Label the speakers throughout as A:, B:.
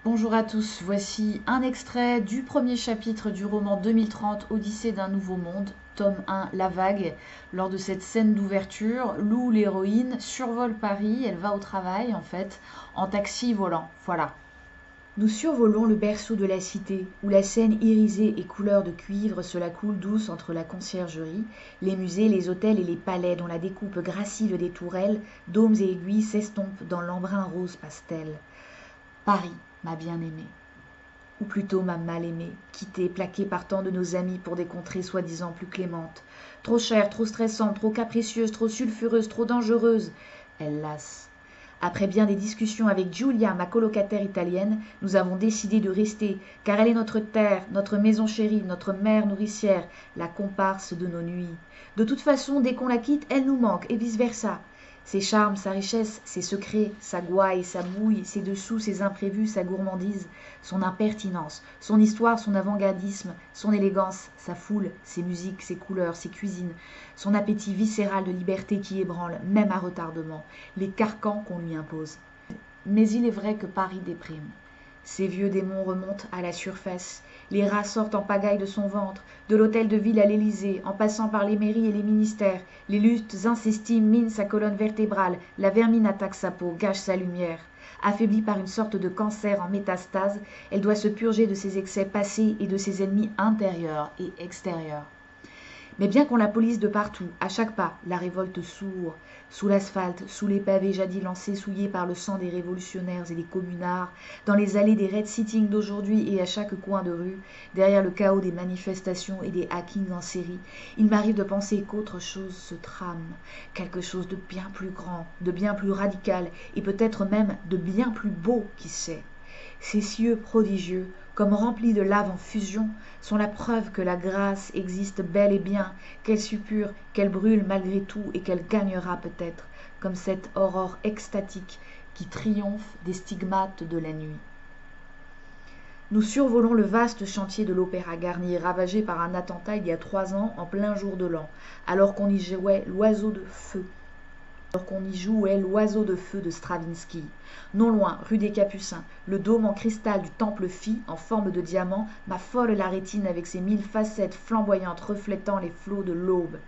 A: Bonjour à tous, voici un extrait du premier chapitre du roman 2030 Odyssée d'un nouveau monde, tome 1 La Vague. Lors de cette scène d'ouverture, Lou, l'héroïne, survole Paris, elle va au travail en fait, en taxi volant, voilà. Nous survolons le berceau de la cité, où la Seine irisée et couleur de cuivre se la coule douce entre la conciergerie, les musées, les hôtels et les palais dont la découpe gracile des tourelles, dômes et aiguilles s'estompe dans l'embrun rose pastel. Paris, ma bien-aimée, ou plutôt ma mal-aimée, quittée, plaquée par tant de nos amis pour des contrées soi-disant plus clémentes. Trop chère, trop stressante, trop capricieuse, trop sulfureuse, trop dangereuse. Elle lasse. Après bien des discussions avec Giulia, ma colocataire italienne, nous avons décidé de rester, car elle est notre terre, notre maison chérie, notre mère nourricière, la comparse de nos nuits. De toute façon, dès qu'on la quitte, elle nous manque, et vice-versa. Ses charmes, sa richesse, ses secrets, sa gouaille, sa bouille, ses dessous, ses imprévus, sa gourmandise, son impertinence, son histoire, son avant-gardisme, son élégance, sa foule, ses musiques, ses couleurs, ses cuisines, son appétit viscéral de liberté qui ébranle, même à retardement, les carcans qu'on lui impose. Mais il est vrai que Paris déprime. Ses vieux démons remontent à la surface. Les rats sortent en pagaille de son ventre, de l'hôtel de ville à l'Élysée, en passant par les mairies et les ministères. Les luttes incestimes minent sa colonne vertébrale, la vermine attaque sa peau, gâche sa lumière. Affaiblie par une sorte de cancer en métastase, elle doit se purger de ses excès passés et de ses ennemis intérieurs et extérieurs. Mais bien qu'on la police de partout, à chaque pas, la révolte sourd, sous l'asphalte, sous les pavés jadis lancés souillés par le sang des révolutionnaires et des communards, dans les allées des red sittings d'aujourd'hui et à chaque coin de rue, derrière le chaos des manifestations et des hackings en série, il m'arrive de penser qu'autre chose se trame, quelque chose de bien plus grand, de bien plus radical et peut-être même de bien plus beau, qui sait. Ces cieux prodigieux, comme remplis de lave en fusion, sont la preuve que la grâce existe bel et bien, qu'elle suppure, qu'elle brûle malgré tout et qu'elle gagnera peut-être, comme cette aurore extatique qui triomphe des stigmates de la nuit. Nous survolons le vaste chantier de l'Opéra Garnier, ravagé par un attentat il y a 3 ans en plein jour de l'an, alors qu'on y jouait l'oiseau de feu de Stravinsky. Non loin, rue des Capucins, le dôme en cristal du temple Phi, en forme de diamant, m'affole la rétine avec ses 1000 facettes flamboyantes reflétant les flots de l'aube.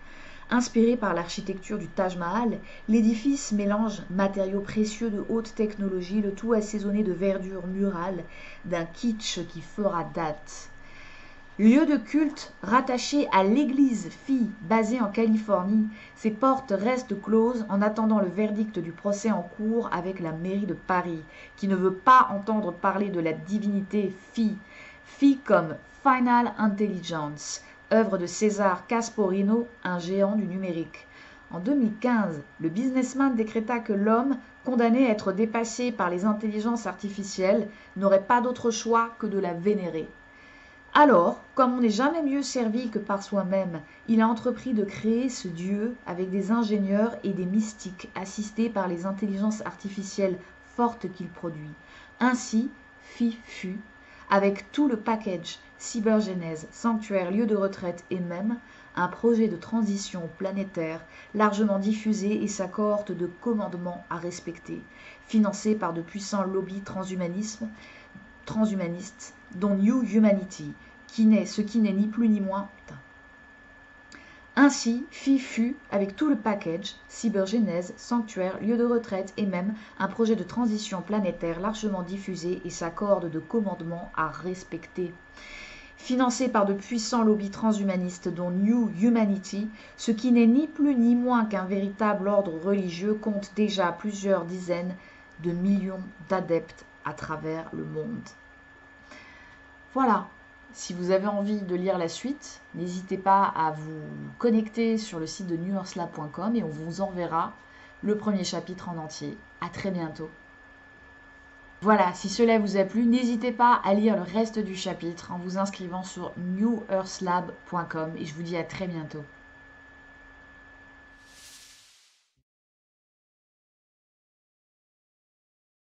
A: Inspiré par l'architecture du Taj Mahal, l'édifice mélange matériaux précieux de haute technologie, le tout assaisonné de verdure murale, d'un kitsch qui fera date. Lieu de culte rattaché à l'église Phi, basée en Californie, ses portes restent closes en attendant le verdict du procès en cours avec la mairie de Paris, qui ne veut pas entendre parler de la divinité Phi. Phi comme Final Intelligence, œuvre de César Casporino, un géant du numérique. En 2015, le businessman décréta que l'homme, condamné à être dépassé par les intelligences artificielles, n'aurait pas d'autre choix que de la vénérer. Alors, comme on n'est jamais mieux servi que par soi-même, il a entrepris de créer ce Dieu avec des ingénieurs et des mystiques assistés par les intelligences artificielles fortes qu'il produit. Ainsi, fut, avec tout le package, cybergenèse, sanctuaire, lieu de retraite et même un projet de transition planétaire largement diffusé et sa cohorte de commandements à respecter, financé par de puissants lobbies transhumanistes, dont New Humanity, ce qui n'est ni plus ni moins. Ainsi, fut, avec tout le package, cybergenèse, sanctuaire, lieu de retraite et même un projet de transition planétaire largement diffusé et sa corde de commandement à respecter. Financé par de puissants lobbies transhumanistes dont New Humanity, ce qui n'est ni plus ni moins qu'un véritable ordre religieux compte déjà plusieurs dizaines de millions d'adeptes à travers le monde. Voilà, si vous avez envie de lire la suite, n'hésitez pas à vous connecter sur le site de newerslab.com et on vous enverra le premier chapitre en entier. À très bientôt. Voilà, si cela vous a plu, n'hésitez pas à lire le reste du chapitre en vous inscrivant sur newerslab.com et je vous dis à très bientôt.